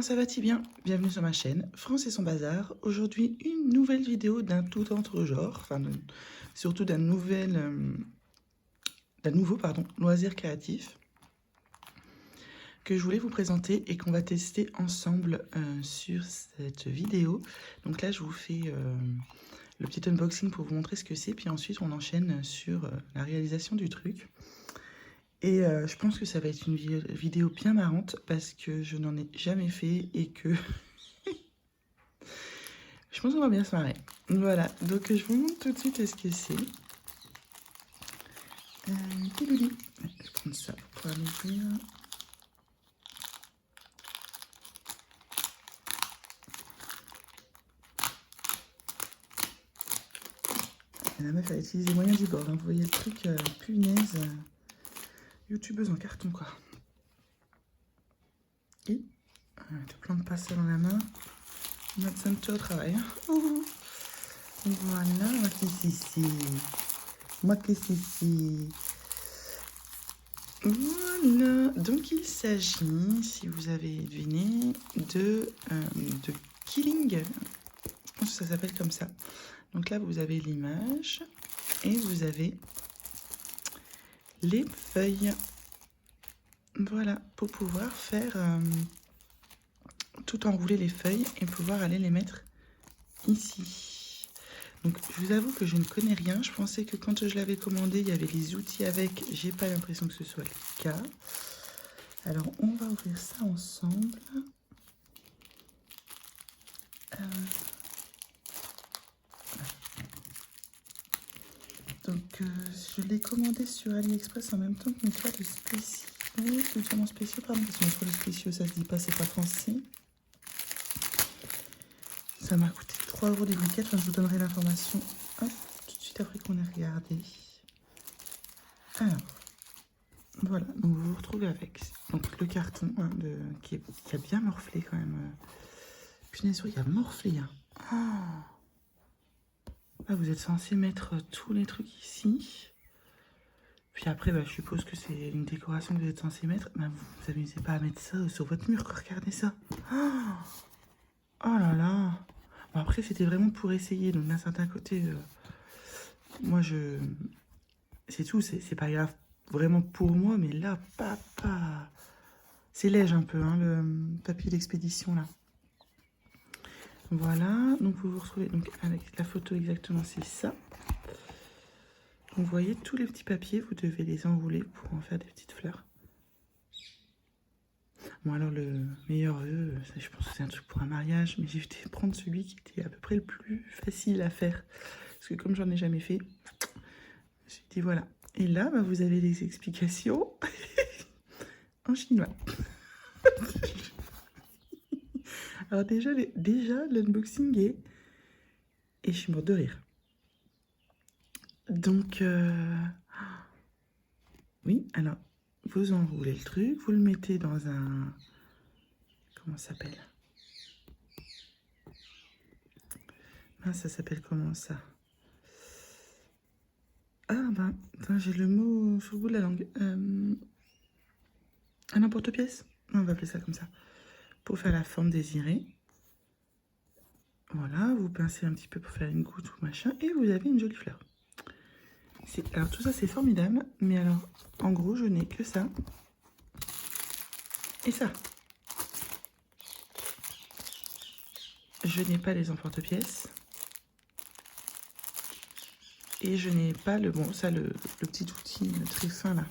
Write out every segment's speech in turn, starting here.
comment ça va-t-il bien? Bienvenue sur ma chaîne, France et son bazar. Aujourd'hui, une nouvelle vidéo d'un tout autre genre, surtout d'un nouveau loisir créatif que je voulais vous présenter et qu'on va tester ensemble sur cette vidéo. Donc là, je vous fais le petit unboxing pour vous montrer ce que c'est, puis ensuite on enchaîne sur la réalisation du truc. Et je pense que ça va être une vidéo bien marrante parce que je n'en ai jamais fait et que je pense qu'on va bien se marrer. Voilà, donc je vous montre tout de suite ce que c'est. Je vais prendre ça pour l'ouvrir. La meuf, elle utilise les moyens du bord. Hein. Vous voyez le truc, punaise. Youtubeuse en carton, quoi. Et te plante pas ça dans la main. Notre santé au travail. Hein. Voilà, moi qui c'est ici. Moi qui c'est ici. Voilà, donc il s'agit, si vous avez deviné, de Killing. Je pense que ça s'appelle comme ça. Donc là, vous avez l'image et vous avez les feuilles. Voilà, pour pouvoir faire tout enrouler les feuilles et pouvoir aller les mettre ici. Donc je vous avoue que je ne connais rien. Je pensais que quand je l'avais commandé, il y avait les outils avec. J'ai pas l'impression que ce soit le cas. Alors on va ouvrir ça ensemble. Donc je l'ai commandé sur AliExpress en même temps que mes toiles spéciaux. De diamants spéciaux, pardon, parce que mes toiles spéciaux, ça se dit pas, c'est pas français. Ça m'a coûté 3 € les briquettes. Enfin, je vous donnerai l'information tout de suite après qu'on ait regardé. Alors, voilà, donc vous vous retrouvez avec donc, le carton hein, qui a bien morflé quand même. Punaise, il a morflé. Hein. Oh. Là, vous êtes censé mettre tous les trucs ici. Puis après, je suppose que c'est une décoration que vous êtes censé mettre. Mais vous vous amusez pas à mettre ça sur votre mur. Regardez ça. Oh là là. Bon, après, c'était vraiment pour essayer. Donc d'un certain côté, moi, c'est tout. C'est pas grave vraiment pour moi. Mais là, papa... C'est léger un peu, hein, le papier d'expédition, là. Voilà. Donc, vous vous retrouvez donc, avec la photo exactement, c'est ça. Vous voyez tous les petits papiers, vous devez les enrouler pour en faire des petites fleurs. Bon alors le meilleur vœu, je pense que c'est un truc pour un mariage, mais j'ai été prendre celui qui était à peu près le plus facile à faire. Parce que comme j'en ai jamais fait, j'ai dit voilà. Et là, vous avez les explications en chinois. Alors déjà l'unboxing est... Et je suis morte de rire. Donc, oui, alors, vous enroulez le truc, vous le mettez dans un... Comment ça s'appelle? Ah, ça s'appelle comment ça? Ah, j'ai le mot sur le bout de la langue. Un emporte-pièce? On va appeler ça comme ça. Pour faire la forme désirée. Voilà, vous pincez un petit peu pour faire une goutte ou machin, et vous avez une jolie fleur. Alors tout ça c'est formidable, mais alors en gros je n'ai que ça et ça. Je n'ai pas les emporte-pièces et je n'ai pas le petit outil très fin là.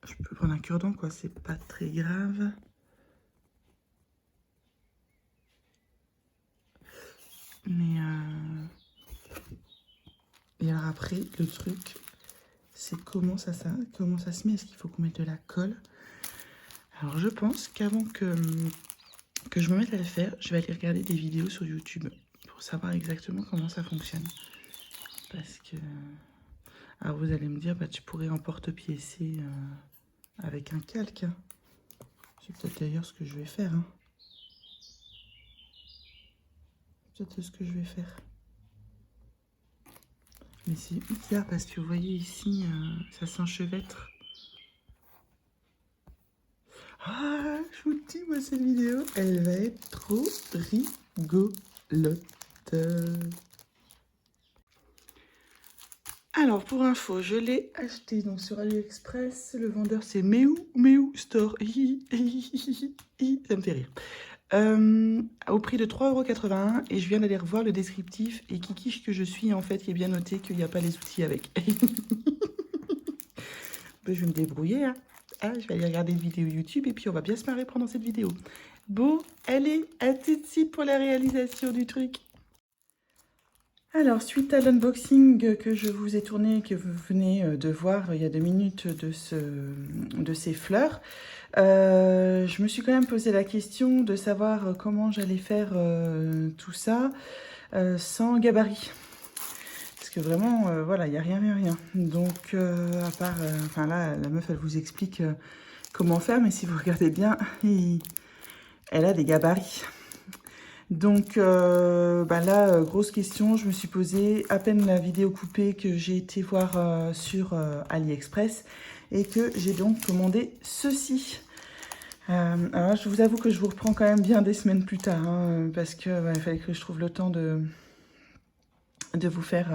Je peux prendre un cure-dent quoi, c'est pas très grave. Mais et alors après le truc c'est comment ça se met. Est-ce qu'il faut qu'on mette de la colle? Alors je pense qu'avant que je me mette à le faire, je vais aller regarder des vidéos sur YouTube pour savoir exactement comment ça fonctionne. Parce que... Alors vous allez me dire, tu pourrais emporte-piécer avec un calque. Hein. C'est peut-être d'ailleurs ce que je vais faire. Hein. Peut-être ce que je vais faire. Mais c'est bizarre parce que vous voyez ici, ça s'enchevêtre. Ah, je vous dis, moi, cette vidéo, elle va être trop rigolote. Alors, pour info, je l'ai acheté donc sur AliExpress. Le vendeur, c'est Mew Store. Ça me fait rire. Au prix de 3,81 € et je viens d'aller revoir le descriptif et kikiche que je suis, en fait, il est bien noté qu'il n'y a pas les outils avec. Ben, je vais me débrouiller, hein. Ah, je vais aller regarder une vidéo YouTube et puis on va bien se marrer pendant cette vidéo. Bon, allez, à tout de suite pour la réalisation du truc. Alors, suite à l'unboxing que je vous ai tourné, que vous venez de voir il y a 2 minutes de ces fleurs, je me suis quand même posé la question de savoir comment j'allais faire tout ça sans gabarit. Parce que vraiment, voilà, il n'y a rien. Donc, à part, enfin là, la meuf, elle vous explique comment faire, mais si vous regardez bien, elle a des gabarits. Donc là, grosse question, je me suis posée à peine la vidéo coupée que j'ai été voir sur AliExpress et que j'ai donc commandé ceci. Alors je vous avoue que je vous reprends quand même bien des semaines plus tard, hein, parce que il fallait que je trouve le temps de vous faire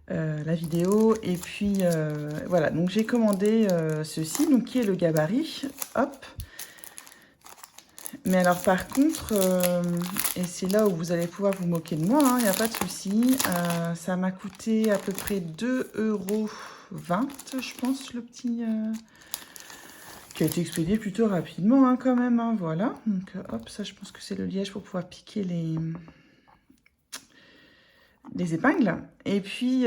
la vidéo. Et puis voilà, donc j'ai commandé ceci, donc qui est le gabarit. Hop. Mais alors par contre, et c'est là où vous allez pouvoir vous moquer de moi, il n'y a pas de souci, ça m'a coûté à peu près 2,20 €, je pense, le petit... qui a été expédié plutôt rapidement hein, quand même, hein, voilà. Donc hop, ça je pense que c'est le liège pour pouvoir piquer les épingles. Et puis,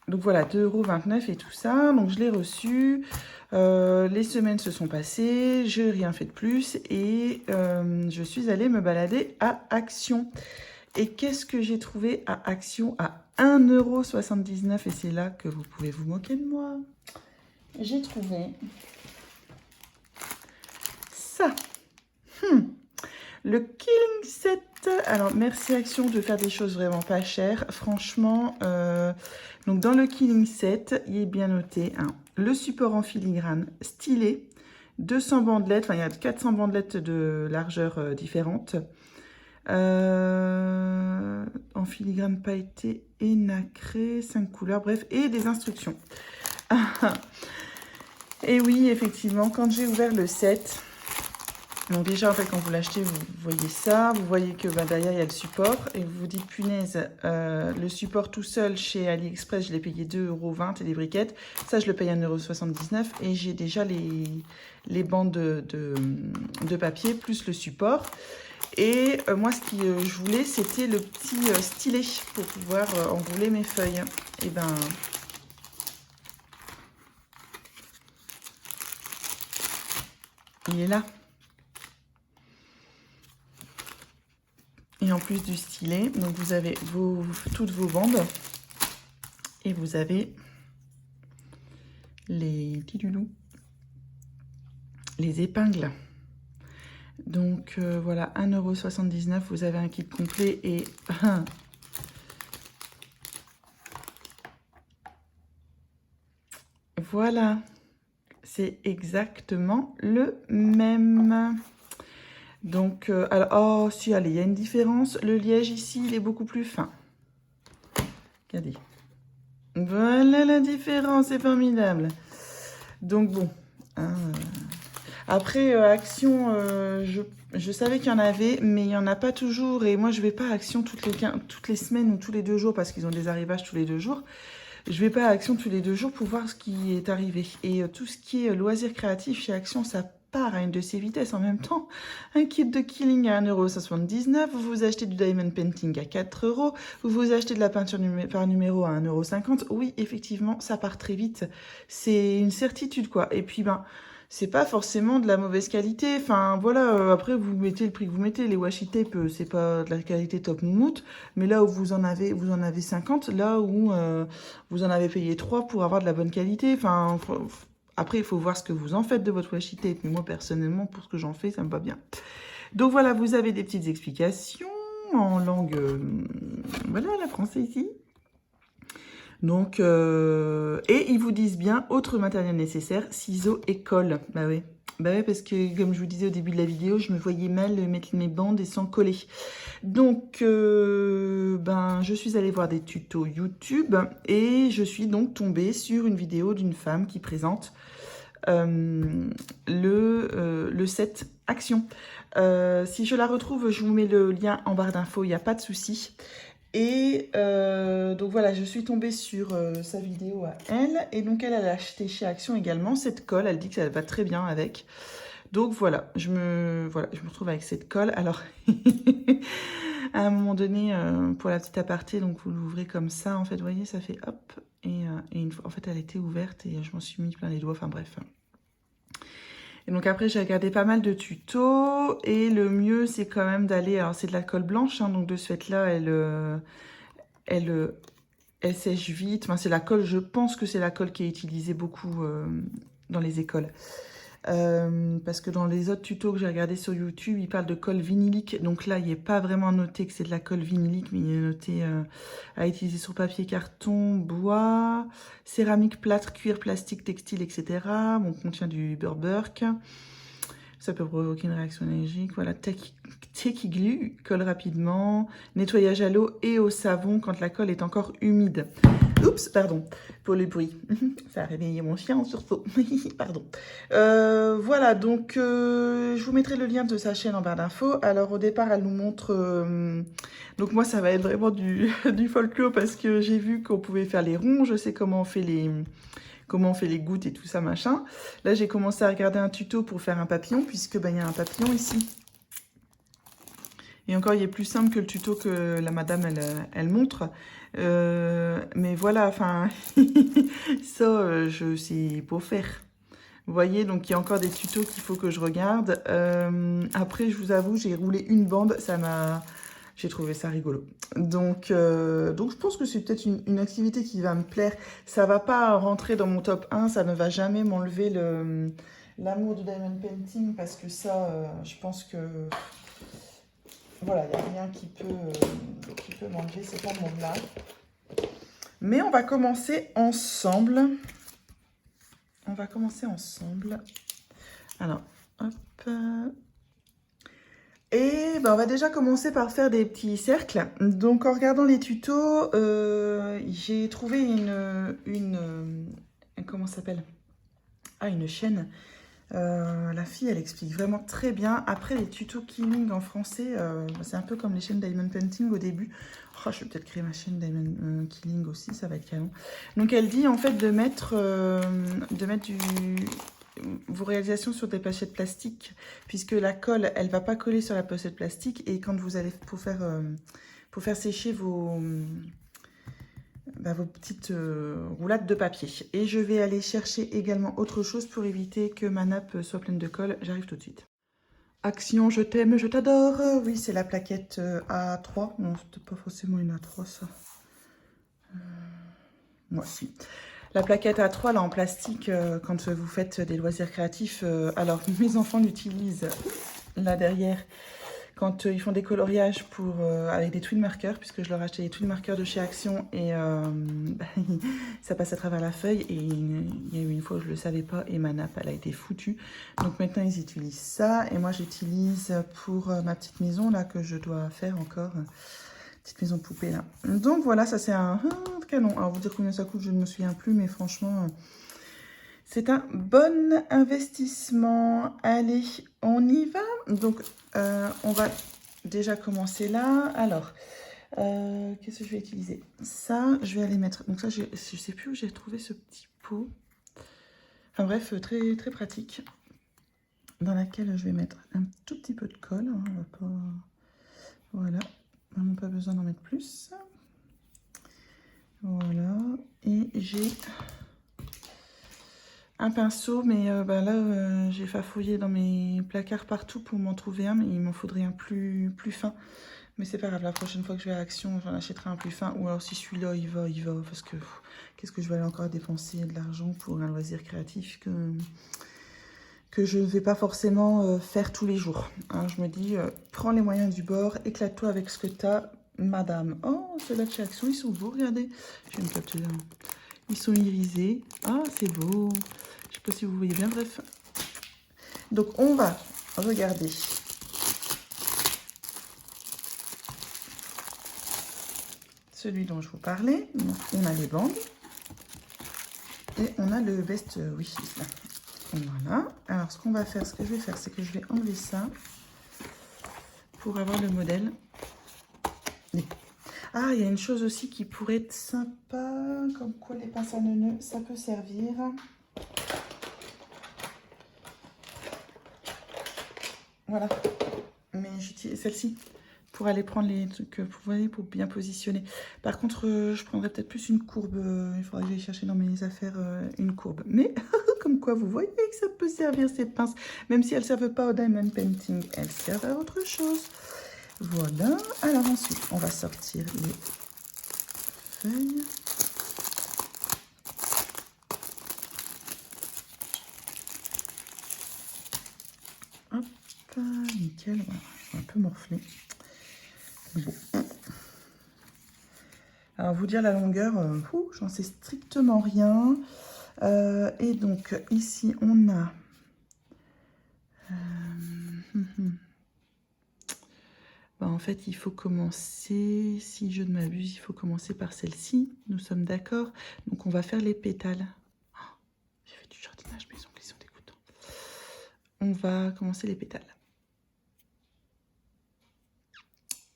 donc voilà, 2,29 € et tout ça, donc je l'ai reçu. Les semaines se sont passées, je n'ai rien fait de plus et je suis allée me balader à Action. Et qu'est-ce que j'ai trouvé à Action à 1,79 € et c'est là que vous pouvez vous moquer de moi. J'ai trouvé ça. Le Killing Set. Alors, merci Action de faire des choses vraiment pas chères. Franchement, donc dans le Killing Set, il est bien noté, hein, le support en filigrane stylé, 200 bandelettes, enfin il y a 400 bandelettes de largeur différentes. En filigrane pailleté et nacré, 5 couleurs, bref, et des instructions. Et oui, effectivement, quand j'ai ouvert le set, donc déjà, en fait, quand vous l'achetez, vous voyez ça. Vous voyez que derrière, il y a le support. Et vous vous dites, punaise, le support tout seul chez AliExpress, je l'ai payé 2,20 € et des briquettes. Ça, je le paye 1,79 € et j'ai déjà les bandes de papier plus le support. Et moi, ce que je voulais, c'était le petit stylet pour pouvoir enrouler mes feuilles. Et ben... il est là. Et en plus du stylet, donc vous avez toutes vos bandes et vous avez les petits loulous, les épingles. Donc voilà, 1,79 €, vous avez un kit complet et voilà, c'est exactement le même. Donc, alors, oh, si, allez, il y a une différence. Le liège ici, il est beaucoup plus fin. Regardez. Voilà la différence, c'est formidable. Donc, bon. Hein, après, Action, je savais qu'il y en avait, mais il n'y en a pas toujours. Et moi, je ne vais pas à Action toutes les semaines ou tous les 2 jours parce qu'ils ont des arrivages tous les 2 jours. Je ne vais pas à Action tous les 2 jours pour voir ce qui est arrivé. Et tout ce qui est loisirs créatifs chez Action, ça part à une de ses vitesses en même temps. Un kit de Killing à 1,79 €, vous vous achetez du Diamond Painting à 4 €, vous vous achetez de la peinture par numéro à 1,50 €. Oui, effectivement, ça part très vite. C'est une certitude, quoi. Et puis, ben, c'est pas forcément de la mauvaise qualité. Enfin, voilà, après, vous mettez le prix que vous mettez. Les washi tape, c'est pas de la qualité top moumoute. Mais là où vous en avez 50, là où vous en avez payé 3 pour avoir de la bonne qualité. Enfin, après, il faut voir ce que vous en faites de votre washi tape. Mais moi, personnellement, pour ce que j'en fais, ça me va bien. Donc voilà, vous avez des petites explications en langue, voilà, la français ici. Donc, et ils vous disent bien, autre matériel nécessaire, ciseaux et colle. Bah oui. Bah ouais, parce que comme je vous disais au début de la vidéo, je me voyais mal mettre mes bandes et sans coller. Donc, ben, je suis allée voir des tutos YouTube et je suis donc tombée sur une vidéo d'une femme qui présente le set Action. Si je la retrouve, je vous mets le lien en barre d'infos, il n'y a pas de souci. Et donc voilà, je suis tombée sur sa vidéo à elle. Et donc elle a acheté chez Action également cette colle. Elle dit que ça va très bien avec. Donc voilà, je me retrouve avec cette colle. Alors, à un moment donné, pour la petite aparté, donc vous l'ouvrez comme ça. En fait, vous voyez, ça fait hop. Et une fois, en fait, elle était ouverte et je m'en suis mis plein les doigts. Enfin bref. Et donc après, j'ai regardé pas mal de tutos. Et le mieux, c'est quand même d'aller... Alors, c'est de la colle blanche. Hein, donc de ce fait-là, elle sèche vite. Enfin, c'est la colle, je pense que c'est la colle qui est utilisée beaucoup dans les écoles. Parce que dans les autres tutos que j'ai regardés sur YouTube, ils parlent de colle vinylique. Donc là, il n'est pas vraiment noté que c'est de la colle vinylique, mais il est noté à utiliser sur papier, carton, bois, céramique, plâtre, cuir, plastique, textile, etc. Bon, contient du Burberk. Ça peut provoquer une réaction allergique. Voilà, Tacky Glue, colle rapidement. Nettoyage à l'eau et au savon quand la colle est encore humide. Oups, pardon pour le bruit. Ça a réveillé mon chien en sursaut. Pardon. Voilà, donc je vous mettrai le lien de sa chaîne en barre d'infos. Alors au départ, elle nous montre... donc moi, ça va être vraiment du folklore parce que j'ai vu qu'on pouvait faire les ronds. Je sais comment on fait les gouttes et tout ça, machin. Là, j'ai commencé à regarder un tuto pour faire un papillon, puisque ben, y a un papillon ici. Et encore, il est plus simple que le tuto que la madame, elle montre. Mais voilà, enfin, ça, je sais pas faire. Vous voyez, donc il y a encore des tutos qu'il faut que je regarde. Après, je vous avoue, j'ai roulé une bande, ça m'a... J'ai trouvé ça rigolo. Donc je pense que c'est peut-être une activité qui va me plaire. Ça va pas rentrer dans mon top 1, ça ne va jamais m'enlever l'amour du diamond painting parce que ça, je pense que voilà, il n'y a rien qui peut m'enlever, c'est pas mon là. Mais on va commencer ensemble. On va commencer ensemble. Alors, hop. Et ben, on va déjà commencer par faire des petits cercles. Donc en regardant les tutos, j'ai trouvé comment ça s'appelle? Ah, une chaîne. La fille, elle explique vraiment très bien. Après, les tutos Killing en français, c'est un peu comme les chaînes Diamond Painting au début. Oh, je vais peut-être créer ma chaîne Diamond Killing aussi, ça va être canon. Donc elle dit en fait de mettre vos réalisations sur des pochettes plastiques, puisque la colle, elle va pas coller sur la pochette plastique. Et quand vous allez pour faire sécher vos petites roulades de papier. Et je vais aller chercher également autre chose pour éviter que ma nappe soit pleine de colle. J'arrive tout de suite. Action, je t'aime, je t'adore. Oui, c'est la plaquette A3. Non, c'était pas forcément une A3, ça. Moi, si. La plaquette A3, là, en plastique, quand vous faites des loisirs créatifs. Alors, mes enfants l'utilisent là derrière quand ils font des coloriages avec des twin markers, puisque je leur ai acheté des twin markers de chez Action et ça passe à travers la feuille. Et il y a eu une fois où je ne le savais pas et ma nappe, elle a été foutue. Donc maintenant, ils utilisent ça. Et moi, j'utilise pour ma petite maison là que je dois faire encore. Petite maison de poupée là. Donc voilà, ça c'est un canon. Alors vous dire combien ça coûte, je ne me souviens plus, mais franchement, c'est un bon investissement. Allez, on y va. Donc on va déjà commencer là. Alors, qu'est-ce que je vais utiliser? Ça, je vais aller mettre. Donc ça, je ne sais plus où j'ai trouvé ce petit pot. Enfin bref, très, très pratique. Dans laquelle je vais mettre un tout petit peu de colle. Hein, on va pas... Voilà. Vraiment pas besoin d'en mettre plus. Voilà. Et j'ai un pinceau, mais là, j'ai fafouillé dans mes placards partout pour m'en trouver un, mais il m'en faudrait un plus fin. Mais c'est pas grave, la prochaine fois que je vais à Action, j'en achèterai un plus fin. Ou alors si celui-là, il va. Parce que qu'est-ce que je vais aller encore dépenser de l'argent pour un loisir créatif que je ne vais pas forcément faire tous les jours. Hein, je me dis, prends les moyens du bord, éclate-toi avec ce que tu as. Madame. Oh, ceux-là de chez Action, ils sont beaux, regardez. Je vais me capter là. Ils sont irisés. Ah, c'est beau. Je sais pas si vous voyez bien, bref. Donc, on va regarder. Celui dont je vous parlais. Donc, on a les bandes. Et on a le best wish. Voilà. Alors, ce qu'on va faire, ce que je vais faire, c'est que je vais enlever ça pour avoir le modèle. Ah, il y a une chose aussi qui pourrait être sympa, comme quoi les pinces à neuneux, ça peut servir. Voilà. Mais j'utilise celle-ci pour aller prendre les trucs, vous voyez, pour bien positionner. Par contre, je prendrais peut-être plus une courbe. Il faudrait que j'aille chercher dans mes affaires une courbe. Mais comme quoi, vous voyez que ça peut servir ces pinces. Même si elles ne servent pas au diamond painting, elles servent à autre chose. Voilà. Alors ensuite, on va sortir les feuilles. Hop, nickel. Voilà, je vais un peu morfler. Bon. Alors, vous dire la longueur, j'en sais strictement rien. Et donc, ici, on a... Bah, en fait, il faut commencer, si je ne m'abuse, il faut commencer par celle-ci. Nous sommes d'accord. Donc, on va faire les pétales. Oh, j'ai fait du jardinage, mes ongles, ils sont dégoûtants. On va commencer les pétales.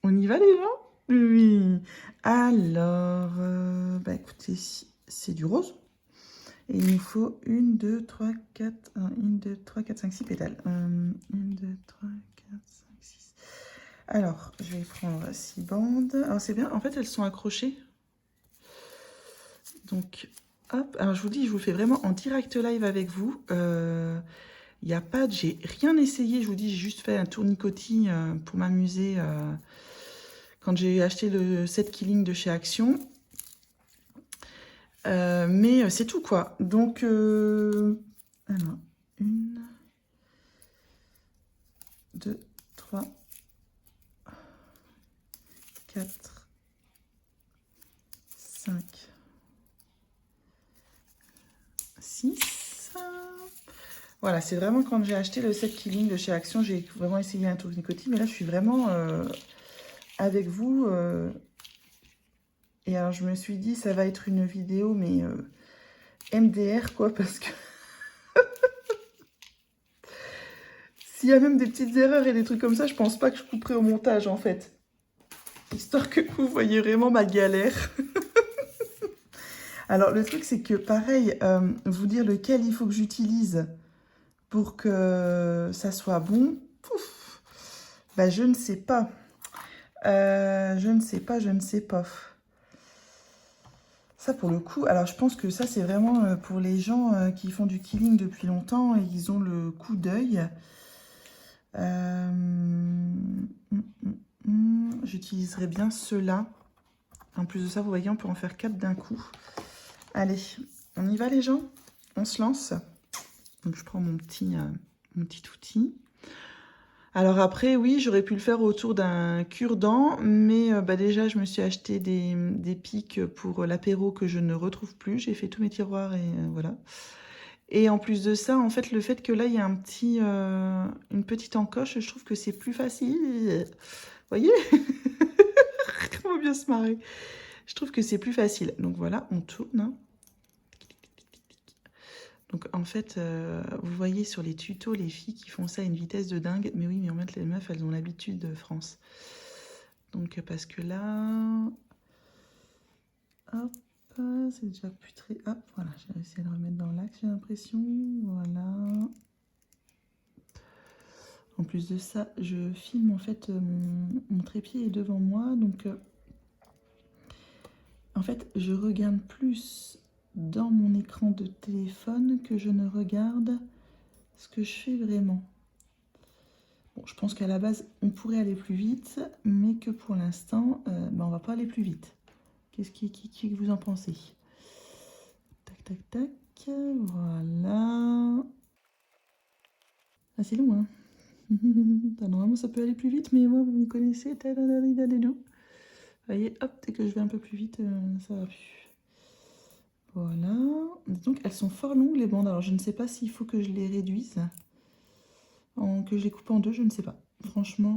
On y va, les gens? Oui. Alors, bah, écoutez, c'est du rose. Et il nous faut 1, 2, 3, 4, 1, 2, 3, 4, 5, 6 pétales. 1, 2, 3, 4, 5, 6. Alors, je vais prendre 6 bandes. Alors, c'est bien, en fait, elles sont accrochées. Donc, hop. Alors, je vous dis, je vous fais vraiment en direct live avec vous. Il n'y a pas de... J'ai rien essayé, je vous dis, j'ai juste fait un tournicotis pour m'amuser quand j'ai acheté le set Killing de chez Action. Mais c'est tout, quoi. Donc, alors, 1, 2, 3, 4, 5, 6. Voilà, c'est vraiment quand j'ai acheté le set Killing de chez Action, j'ai vraiment essayé un tournicotis. Mais là, je suis vraiment avec vous. Et alors, je me suis dit, ça va être une vidéo, mais MDR, quoi, parce que... S'il y a même des petites erreurs et des trucs comme ça, je pense pas que je couperai au montage, en fait. Histoire que vous voyez vraiment ma galère. Alors, le truc, c'est que, pareil, vous dire lequel il faut que j'utilise pour que ça soit bon, pouf, bah, je ne sais pas. Je ne sais pas, je ne sais pas. Ça, pour le coup, alors je pense que ça, c'est vraiment pour les gens qui font du killing depuis longtemps et ils ont le coup d'œil. J'utiliserai bien ceux-là. En plus de ça, vous voyez, on peut en faire 4 d'un coup. Allez, on y va les gens? On se lance. Donc je prends mon petit outil. Alors après, oui, j'aurais pu le faire autour d'un cure-dent, mais bah déjà, je me suis acheté des pics pour l'apéro que je ne retrouve plus. J'ai fait tous mes tiroirs et voilà. Et en plus de ça, en fait, le fait que là, il y a une petite encoche, je trouve que c'est plus facile. Vous voyez? On va bien se marrer. Je trouve que c'est plus facile. Donc voilà, on tourne. Hein. Donc en fait, vous voyez sur les tutos les filles qui font ça à une vitesse de dingue. Mais oui, mais en fait, les meufs, elles ont l'habitude de France. Donc parce que là... Hop, c'est déjà plus très... Hop, voilà, j'ai réussi à le remettre dans l'axe, j'ai l'impression. Voilà. En plus de ça, je filme en fait, mon trépied est devant moi. Donc en fait, je regarde plus dans mon écran de téléphone que je ne regarde ce que je fais vraiment. Bon, je pense qu'à la base, on pourrait aller plus vite, mais que pour l'instant, bah, on va pas aller plus vite. Qu'est-ce que vous en pensez? Tac, tac, tac. Voilà. Ah, c'est long, hein. Normalement, ça peut aller plus vite, mais moi, vous me connaissez. voyez, hop, dès que je vais un peu plus vite, ça va plus. Voilà. Donc, elles sont fort longues, les bandes. Alors, je ne sais pas s'il faut que je les réduise, que je les coupe en deux, je ne sais pas. Franchement,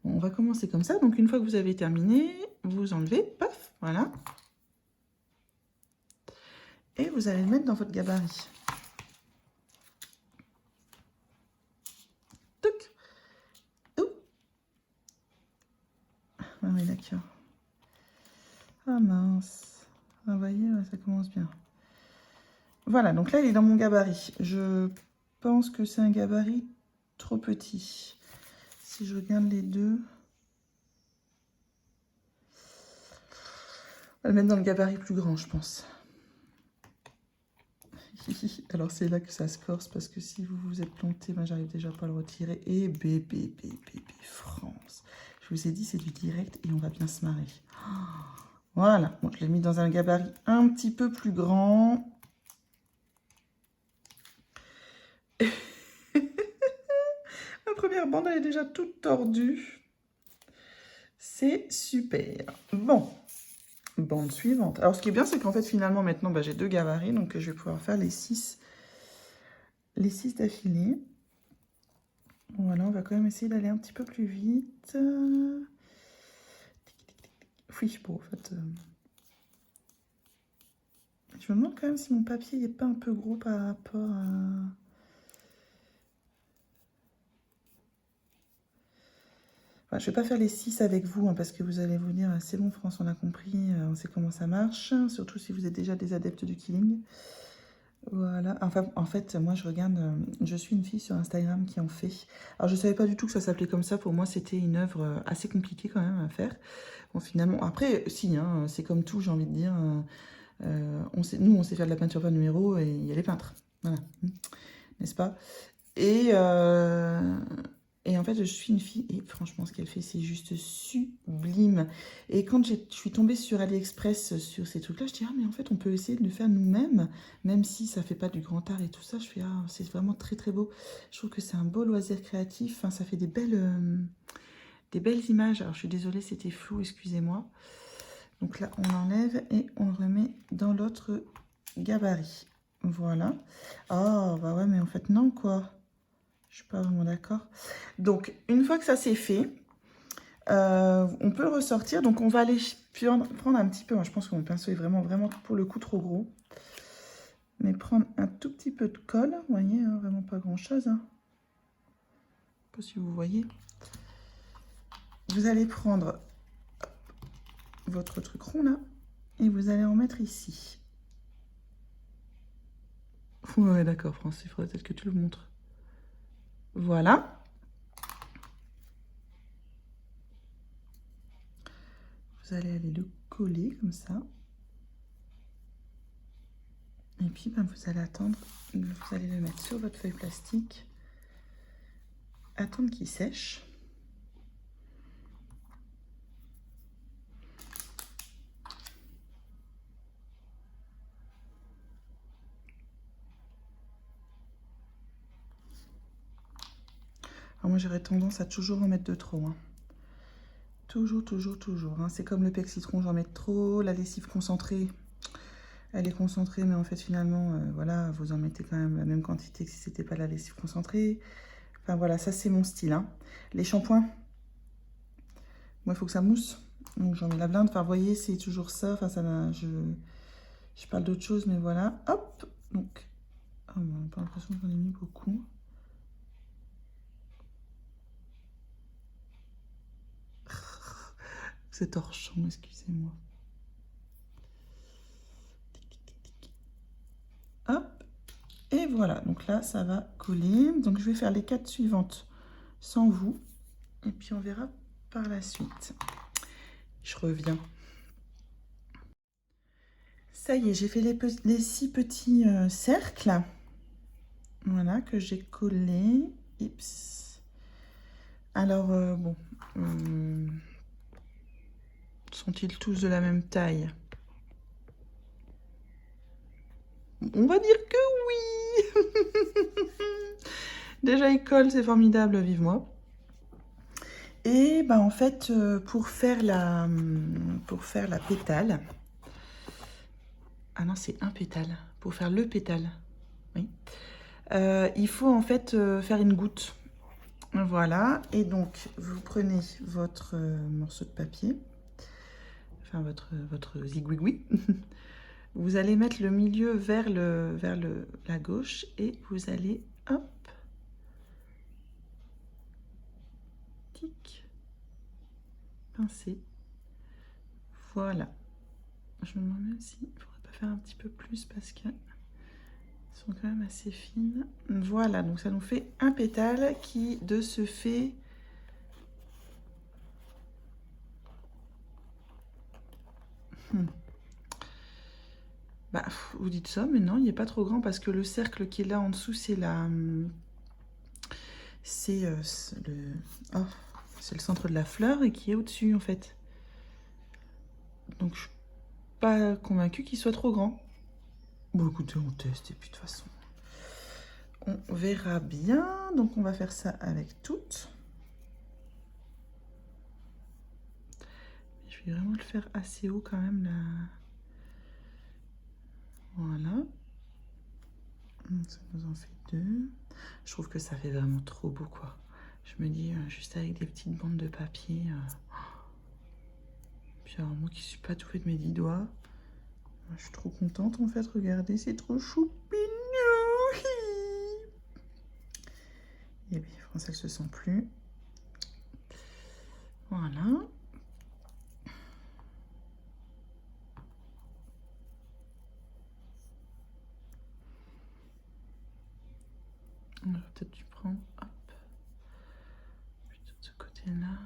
bon, on va commencer comme ça. Donc, une fois que vous avez terminé, vous enlevez, paf, voilà. Et vous allez le mettre dans votre gabarit. Touc. Ouh. Ah oui, d'accord. Ah mince. Ah, vous voyez, ouais, ça commence bien. Voilà, donc là, il est dans mon gabarit. Je pense que c'est un gabarit trop petit. Si je regarde les deux... On va le mettre dans le gabarit plus grand, je pense. Alors, c'est là que ça se corse, parce que si vous vous êtes planté, ben, j'arrive déjà pas à le retirer. Et bébé, France. Je vous ai dit, c'est du direct et on va bien se marrer. Voilà, bon, je l'ai mis dans un gabarit un petit peu plus grand. La première bande, elle est déjà toute tordue. C'est super. Bon, bande suivante. Alors, ce qui est bien, c'est qu'en fait, finalement, maintenant, bah, j'ai deux gabarits, donc je vais pouvoir faire les 6 d'affilée. Voilà, on va quand même essayer d'aller un petit peu plus vite. Oui, bon, en fait... Je me demande quand même si mon papier n'est pas un peu gros par rapport à... Enfin, je ne vais pas faire les 6 avec vous, hein, parce que vous allez vous dire, c'est bon France, on a compris, on sait comment ça marche, surtout si vous êtes déjà des adeptes du killing. Voilà, enfin, en fait, moi je regarde, je suis une fille sur Instagram qui en fait. Alors je ne savais pas du tout que ça s'appelait comme ça, pour moi c'était une œuvre assez compliquée quand même à faire. Bon, finalement, après, si, hein, c'est comme tout, j'ai envie de dire, nous on sait faire de la peinture par numéro et il y a les peintres, voilà, n'est-ce pas? Et en fait, je suis une fille, et franchement, ce qu'elle fait, c'est juste sublime. Et quand je suis tombée sur AliExpress, sur ces trucs-là, je dis, ah, mais en fait, on peut essayer de le faire nous-mêmes, même si ça fait pas du grand art et tout ça. Je fais, ah, c'est vraiment très, très beau. Je trouve que c'est un beau loisir créatif. Enfin, ça fait des belles images. Alors, je suis désolée, c'était flou, excusez-moi. Donc là, on enlève et on le remet dans l'autre gabarit. Voilà. Ah, bah ouais, mais en fait, non, quoi. Je suis pas vraiment d'accord. Donc, une fois que ça c'est fait, on peut le ressortir. Donc, on va aller prendre un petit peu. Moi, je pense que mon pinceau est vraiment, vraiment pour le coup trop gros. Mais prendre un tout petit peu de colle. Vous voyez, hein, vraiment pas grand-chose. Hein. Je ne sais pas si vous voyez. Vous allez prendre votre truc rond là. Et vous allez en mettre ici. Ouais, d'accord, France. Il faudrait peut-être que tu le montres. Voilà. Vous allez aller le coller comme ça. Et puis, ben, vous allez attendre, vous allez le mettre sur votre feuille plastique, attendre qu'il sèche. Alors moi, j'aurais tendance à toujours en mettre de trop. Hein. Toujours, toujours, toujours. Hein. C'est comme le pec citron, j'en mets trop. La lessive concentrée, elle est concentrée, mais en fait, finalement, voilà, vous en mettez quand même la même quantité que si c'était pas la lessive concentrée. Enfin, voilà, ça, c'est mon style. Hein. Les shampoings, moi, il faut que ça mousse. Donc, j'en mets la blinde. Enfin, vous voyez, c'est toujours ça. Enfin, ça je parle d'autre chose, mais voilà. Hop. Donc, oh, on n'a pas l'impression que j'en ai mis beaucoup. C'est torchon, excusez-moi. Hop. Et voilà, donc là, ça va coller. Donc, je vais faire les 4 suivantes sans vous. Et puis, on verra par la suite. Je reviens. Ça y est, j'ai fait les 6 petits cercles. Voilà, que j'ai collés. Ips. Alors, bon. Sont-ils tous de la même taille? On va dire que oui. Déjà, ils collent, c'est formidable, vive moi. Et bah, en fait, pour faire la pétale... Ah non, c'est un pétale. Pour faire le pétale, oui. Il faut en fait faire une goutte. Voilà. Et donc, vous prenez votre morceau de papier, enfin votre zigouigoui. Vous allez mettre le milieu vers la gauche et vous allez, hop, tic, pincer. Voilà. Je me demande même s'il ne faudrait pas faire un petit peu plus parce que sont quand même assez fines. Voilà, donc ça nous fait un pétale qui, de ce fait, bah, vous dites ça, mais non, il n'est pas trop grand parce que le cercle qui est là en dessous, c'est la... C'est le... Oh, c'est le centre de la fleur et qui est au-dessus, en fait. Donc, je suis pas convaincue qu'il soit trop grand. Bon, écoutez, on teste et puis de toute façon, on verra bien. Donc, on va faire ça avec toutes. Je vais vraiment le faire assez haut quand même, là. Voilà. Ça nous en fait 2. Je trouve que ça fait vraiment trop beau, quoi. Je me dis, juste avec des petites bandes de papier. Puis alors, moi qui suis pas tout fait de mes 10 doigts, je suis trop contente en fait. Regardez, c'est trop choupinou. Et bien, France, elle se sent plus. Voilà. On va peut-être dû prendre, hop, plutôt de ce côté-là.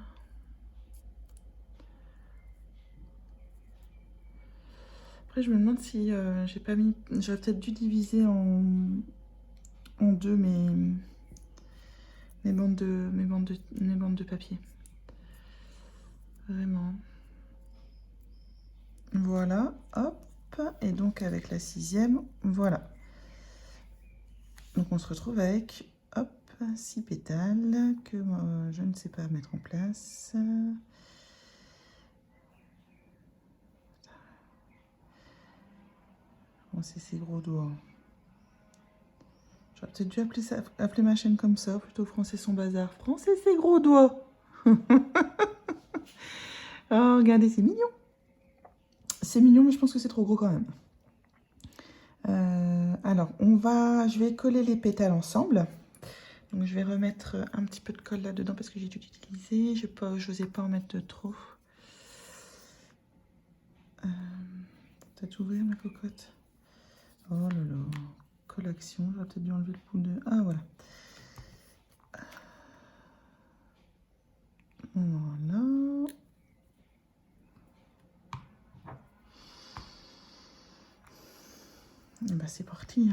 Après, je me demande si j'ai pas mis... J'aurais peut-être dû diviser en deux mes bandes de papier. Vraiment. Voilà, hop. Et donc, avec la 6e, voilà. Donc, on se retrouve avec, hop, 6 pétales que je ne sais pas mettre en place. Bon, c'est ses gros doigts. J'aurais peut-être dû appeler ma chaîne comme ça, plutôt Français son bazar. Français ses gros doigts. Oh, regardez, c'est mignon. C'est mignon, mais je pense que c'est trop gros quand même. Alors, je vais coller les pétales ensemble. Donc, je vais remettre un petit peu de colle là-dedans parce que j'ai tout utilisé. Je n'osais pas en mettre de trop. Peut-être ouvrir ma cocotte. Oh là là. Collation. J'aurais peut-être dû enlever le bout de... Ah, voilà. Voilà. Et bah, c'est parti.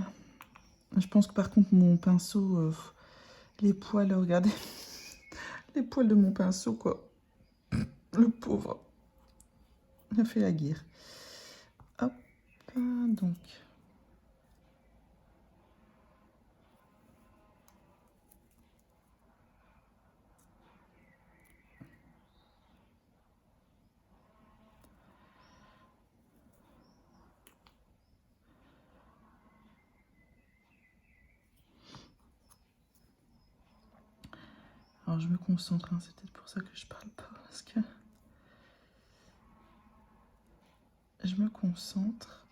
Je pense que par contre, mon pinceau... les poils, regardez. Les poils de mon pinceau, quoi. Le pauvre. Il a fait la guerre. Hop, donc. Alors, je me concentre, hein. C'est peut-être pour ça que je parle pas, parce que... Je me concentre.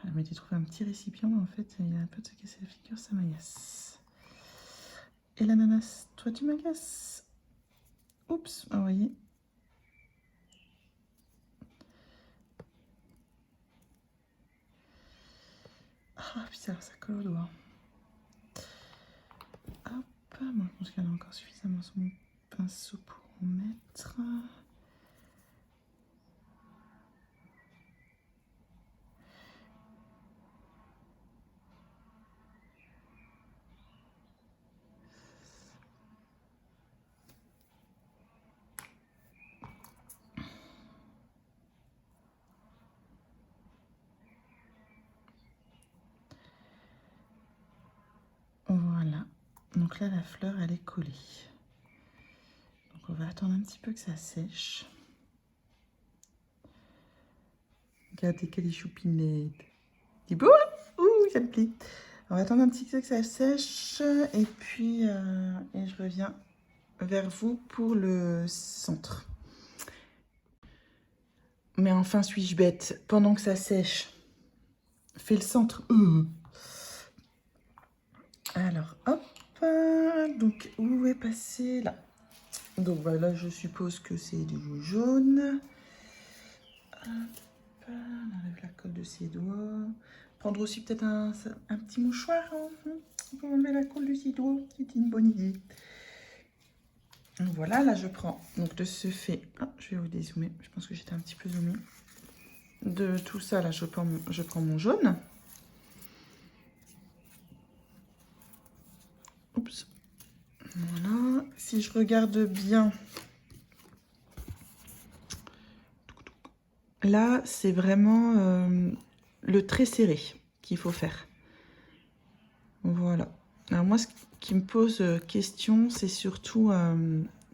Elle m'a dit de trouver un petit récipient, mais en fait, il a un peu de se casser la figure, ça m'agace. Et l'ananas, toi, tu m'agaces. Oups, ah, vous voyez. Ah, putain, ça colle au doigt. Hop, moi, je pense qu'il y en a encore suffisamment sur mon pinceau pour en mettre. Voilà. Donc là, la fleur, elle est collée. Donc on va attendre un petit peu que ça sèche. Regardez quelle est choupinette. C'est beau, hein? Ouh, ça me plaît. On va attendre un petit peu que ça sèche. Et puis, et je reviens vers vous pour le centre. Mais enfin, suis-je bête? Pendant que ça sèche, fais le centre. Alors, hop. Donc, où est passé là? Donc, voilà, je suppose que c'est du jaune. Hop, on enlève la colle de ses doigts. Prendre aussi peut-être un petit mouchoir pour enlever la colle de ses doigts. C'est une bonne idée. Voilà, là je prends donc de ce fait, je vais vous dézoomer, je pense que j'étais un petit peu zoomée. De tout ça, là je prends mon jaune. Oups. Voilà, si je regarde bien, là c'est vraiment le trait serré qu'il faut faire. Voilà. Alors moi, ce qui me pose question, c'est surtout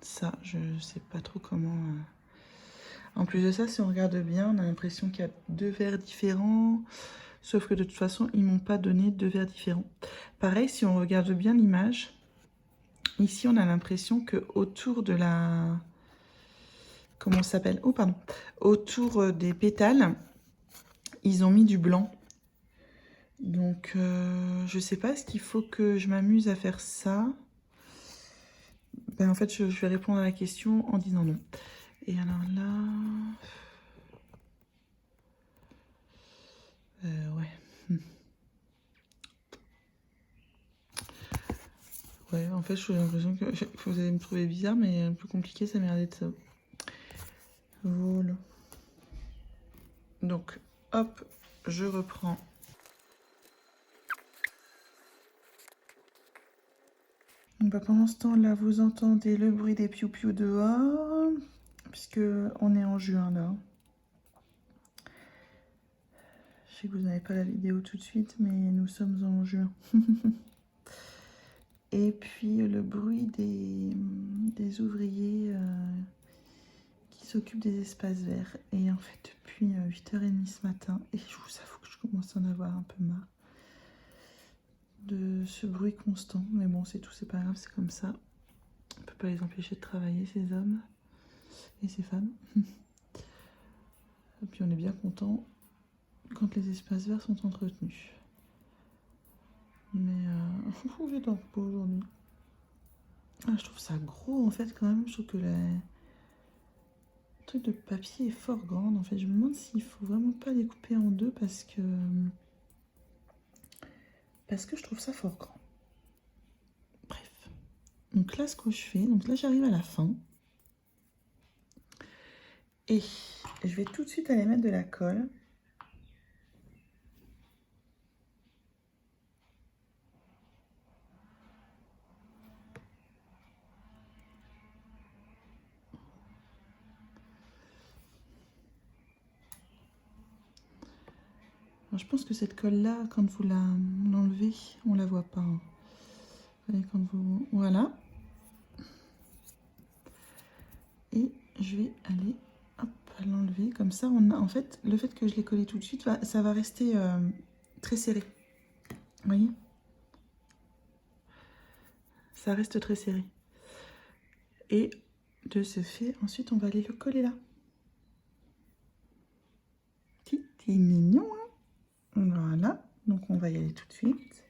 ça. Je sais pas trop comment... En plus de ça, si on regarde bien, on a l'impression qu'il y a deux verres différents. Sauf que de toute façon, ils m'ont pas donné deux verres différents. Pareil, si on regarde bien l'image, ici, on a l'impression que autour de la... Comment ça s'appelle? Oh, pardon. Autour des pétales, ils ont mis du blanc. Donc, je sais pas, est-ce qu'il faut que je m'amuse à faire ça? Ben, en fait, je vais répondre à la question en disant non. Et alors là... ouais. Ouais, en fait, j'ai l'impression que vous allez me trouver bizarre, mais un peu compliqué, ça m'a l'air d'être ça. Voilà. Donc, hop, je reprends. Donc, bah, pendant ce temps-là, vous entendez le bruit des piou-piou dehors, puisque on est en juin, là. Je sais que vous n'avez pas la vidéo tout de suite, mais nous sommes en juin. Et puis, le bruit des ouvriers qui s'occupent des espaces verts. Et en fait, depuis 8h30 ce matin, et je vous avoue que je commence à en avoir un peu marre de ce bruit constant. Mais bon, c'est tout, c'est pas grave, c'est comme ça. On peut pas les empêcher de travailler, ces hommes et ces femmes. Et puis on est bien content quand les espaces verts sont entretenus. Mais je dors pas aujourd'hui. Ah, je trouve ça gros en fait quand même. Je trouve que le truc de papier est fort grand. En fait, je me demande s'il faut vraiment pas les couper en deux parce que je trouve ça fort grand. Bref. Donc là, ce que je fais, donc là j'arrive à la fin. Et je vais tout de suite aller mettre de la colle. Alors, je pense que cette colle-là, quand vous l'enlevez, on la voit pas. Hein. Allez, quand vous... Voilà. Et je vais aller l'enlever. Comme ça, on a en fait, le fait que je l'ai collé tout de suite, ça va rester très serré. Vous voyez? Ça reste très serré. Et de ce fait, ensuite, on va aller le coller là. C'est mignon, hein? Voilà. Donc, on va y aller tout de suite.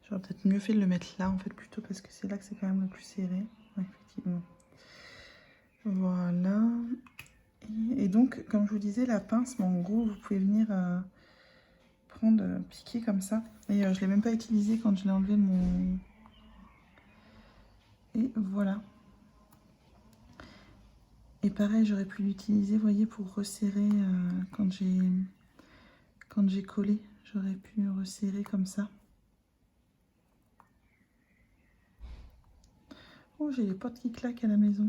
J'aurais peut-être mieux fait de le mettre là, en fait, plutôt, parce que c'est là que c'est quand même le plus serré. Ouais, effectivement. Voilà. Et donc, comme je vous disais, la pince, en gros, vous pouvez venir prendre, piquer comme ça. Et je ne l'ai même pas utilisé quand je l'ai enlevé de mon... Et voilà. Et pareil, j'aurais pu l'utiliser, vous voyez, pour resserrer quand j'ai collé. J'aurais pu resserrer comme ça. Oh, j'ai les portes qui claquent à la maison.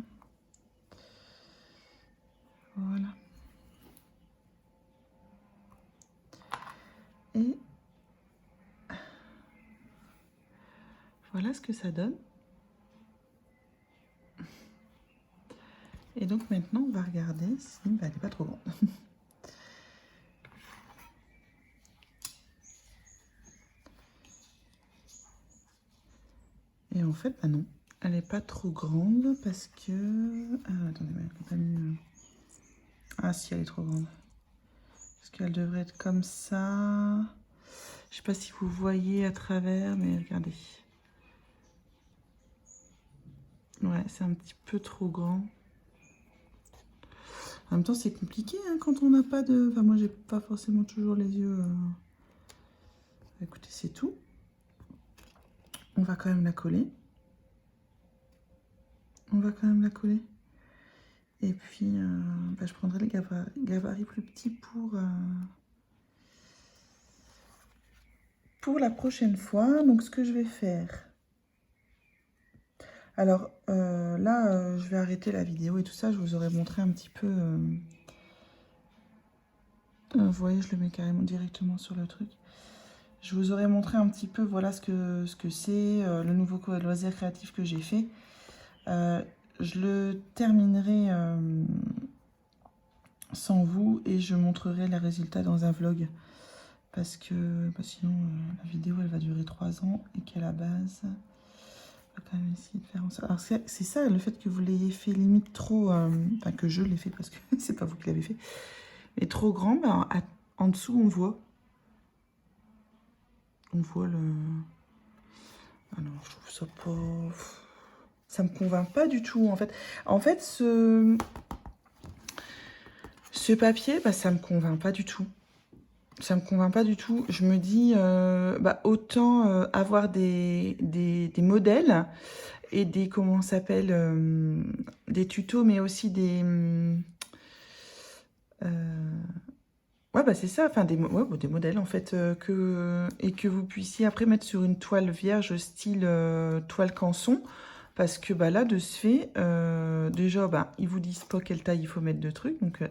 Voilà. Et voilà ce que ça donne. Et donc maintenant, on va regarder si elle n'est pas trop grande. Et en fait, bah non, elle n'est pas trop grande parce que... Ah, attendez, elle n'a pas mis... Ah si, elle est trop grande. Parce qu'elle devrait être comme ça. Je sais pas si vous voyez à travers, mais regardez. Ouais, c'est un petit peu trop grand. En même temps, c'est compliqué hein, quand on n'a pas de... Enfin, moi, j'ai pas forcément toujours les yeux... Écoutez, c'est tout. On va quand même la coller. On va quand même la coller. Et puis, bah, je prendrai les gabarits plus petits pour la prochaine fois. Donc, ce que je vais faire... Alors, là, je vais arrêter la vidéo et tout ça. Je vous aurais montré un petit peu... vous voyez, je le mets carrément directement sur le truc. Je vous aurais montré un petit peu, voilà ce que c'est, le nouveau loisir créatif que j'ai fait. Je le terminerai sans vous et je montrerai les résultats dans un vlog. Parce que bah, sinon, la vidéo, elle va durer 3 ans et qu'à la base... On va quand même essayer de faire en sorte... Alors, c'est ça, le fait que vous l'ayez fait limite trop... Enfin, que je l'ai fait parce que c'est pas vous qui l'avez fait. Mais trop grand, bah, en dessous, on voit. On voit le... Ah non, je trouve ça pas... Ça me convainc pas du tout, en fait. En fait, ce papier, bah, ça me convainc pas du tout. Ça me convainc pas du tout. Je me dis, bah, autant avoir des modèles et des, comment ça s'appelle, des tutos, mais aussi des... ouais, bah c'est ça, enfin des modèles en fait, et que vous puissiez après mettre sur une toile vierge style toile canson. Parce que bah, là, de ce fait, déjà, bah, ils vous disent pas quelle taille il faut mettre de trucs, donc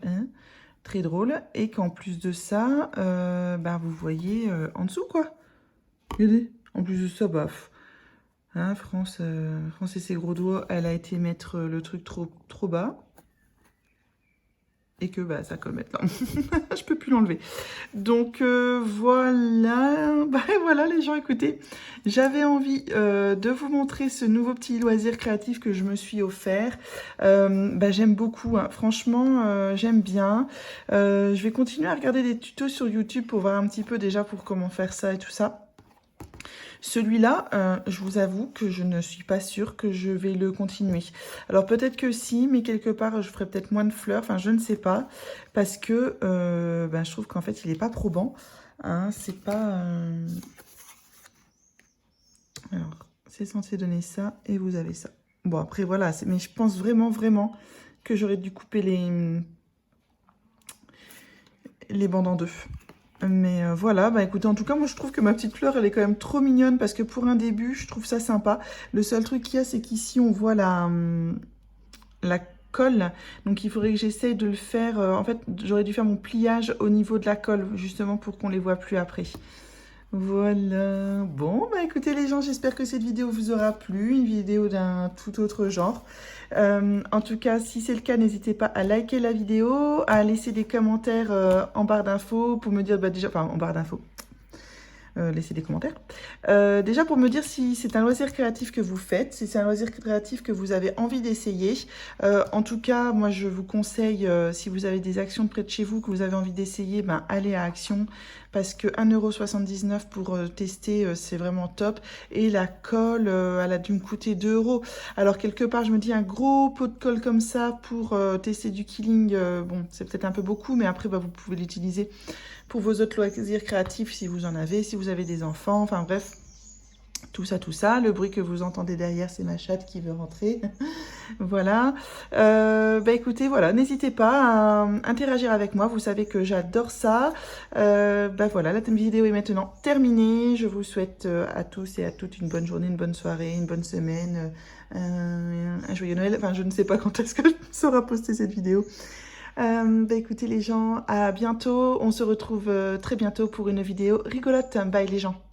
très drôle. Et qu'en plus de ça, bah, vous voyez en dessous, quoi. Regardez, en plus de ça, bah, hein, France et ses gros doigts, elle a été mettre le truc trop bas. Et que bah, ça colle maintenant. Je peux plus l'enlever. Donc voilà. Bah, voilà les gens, écoutez. J'avais envie de vous montrer ce nouveau petit loisir créatif que je me suis offert. Bah, j'aime beaucoup. Hein. Franchement, j'aime bien. Je vais continuer à regarder des tutos sur YouTube pour voir un petit peu déjà pour comment faire ça et tout ça. Celui-là, je vous avoue que je ne suis pas sûre que je vais le continuer. Alors peut-être que si, mais quelque part, je ferai peut-être moins de fleurs. Enfin, je ne sais pas. Parce que ben, je trouve qu'en fait, il n'est pas probant. Hein, c'est pas... Alors, c'est censé donner ça et vous avez ça. Bon, après, voilà. Mais je pense vraiment que j'aurais dû couper les bandes en deux. Mais voilà, bah écoutez, en tout cas, moi je trouve que ma petite fleur, elle est quand même trop mignonne parce que pour un début, je trouve ça sympa. Le seul truc qu'il y a, c'est qu'ici, on voit la colle. Donc il faudrait que j'essaye de le faire. En fait, j'aurais dû faire mon pliage au niveau de la colle, justement pour qu'on les voit plus après. Voilà. Bon, bah écoutez les gens, j'espère que cette vidéo vous aura plu. Une vidéo d'un tout autre genre. En tout cas, si c'est le cas, n'hésitez pas à liker la vidéo, à laisser des commentaires en barre d'infos pour me dire, bah déjà, enfin en barre d'infos. Laissez des commentaires. Déjà pour me dire si c'est un loisir créatif que vous faites, si c'est un loisir créatif que vous avez envie d'essayer. En tout cas, moi je vous conseille, si vous avez des actions près de chez vous que vous avez envie d'essayer, ben, allez à Action. Parce que 1,79 € pour tester, c'est vraiment top. Et la colle, elle a dû me coûter 2 €. Alors quelque part, je me dis un gros pot de colle comme ça pour tester du Killing, bon, c'est peut-être un peu beaucoup, mais après, bah, vous pouvez l'utiliser pour vos autres loisirs créatifs si vous en avez, si vous avez des enfants, enfin bref, tout ça. Le bruit que vous entendez derrière, c'est ma chatte qui veut rentrer. Voilà. Bah écoutez, voilà, n'hésitez pas à interagir avec moi. Vous savez que j'adore ça. Bah voilà, la vidéo est maintenant terminée. Je vous souhaite à tous et à toutes une bonne journée, une bonne soirée, une bonne semaine, un joyeux Noël. Enfin, je ne sais pas quand est-ce que je saurai poster cette vidéo. Bah écoutez les gens, à bientôt. On se retrouve très bientôt pour une vidéo rigolote. Bye les gens.